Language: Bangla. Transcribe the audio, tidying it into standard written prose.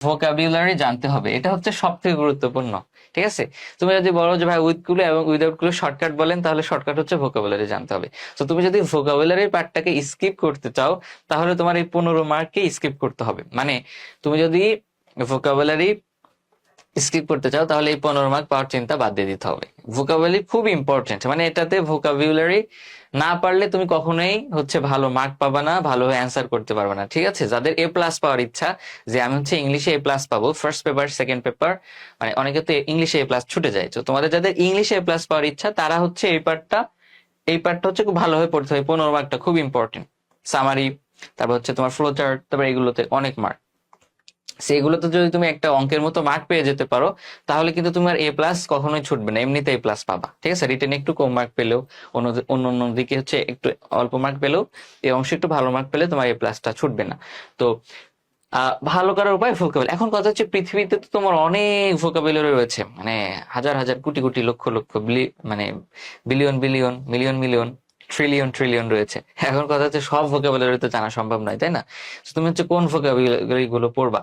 ভোকাবুলারি জানতে হবে, এটা হচ্ছে সব থেকে গুরুত্বপূর্ণ। ঠিক আছে, তুমি যদি বলো যে ভাই উইথ গুলো এবং উইদাউট গুলো শর্টকাট বলেন, তাহলে শর্টকাট হচ্ছে ভোকাবুলারি জানতে হবে। তো তুমি যদি ভোকাবুলারির পার্টটাকে স্কিপ করতে চাও, তাহলে তোমার এই 15 মার্ককে স্কিপ করতে হবে। মানে তুমি যদি ভোকাবুলারি স্কিপ করতে চাও, তাহলে এই 15 মার্ক পাওয়ার চিন্তা বাদ দিয়ে দিতে হবে। ভোকাবুলারি খুব ইম্পর্টেন্ট, মানে এটাতে ভোকাবুলারি না পারলে তুমি কখনোই হচ্ছে ভালো মার্ক পাবা না, ভালো অ্যান্সার করতে পারবে না। ঠিক আছে, যাদের A+ পাওয়ার ইচ্ছা, যে আমি হচ্ছে ইংলিশে A+ পাবো, ফার্স্ট পেপার সেকেন্ড পেপার, মানে অনেকে তো ইংলিশে A+ ছুটে যায়, তো তোমাদের যাদের ইংলিশে A+ পাওয়ার ইচ্ছা, তারা হচ্ছে এই পার্টটা হচ্ছে খুব ভালোভাবে পড়তে হবে। 15 মার্কটা খুব ইম্পর্টেন্ট। সামারি, তারপর হচ্ছে তোমার ফ্লো চার্ট, তারপর এগুলোতে অনেক মার্ক। সেগুলোতে যদি তুমি একটা অঙ্কের মতো মার্ক পেয়ে যেতে পারো, তাহলে কিন্তু তোমার A+ কখনোই ছুটবে না, এমনিতে A+ পাবা। ঠিক আছে, রিটেন একটু কম মার্ক পেলেও, অন্য দিকে হচ্ছে একটু অল্প মার্ক পেলেও, এই অংশে একটু ভালো মার্ক পেলে তোমার A+টা ছুটবে না। তো ভালো করার উপায় ভোকাবুলারি। এখন কথা হচ্ছে, পৃথিবীতে তো তোমার অনেক ভোকাবুলারি রয়েছে, মানে হাজার হাজার, কোটি কোটি, লক্ষ লক্ষ, মানে billion billion, million million, trillion trillion রয়েছে। এখন কথা হচ্ছে সব ভোকাবুলারি তো জানা সম্ভব নয়, তাই না? তো তুমি হচ্ছে কোন ভোকাবুলারি গুলো পড়বা।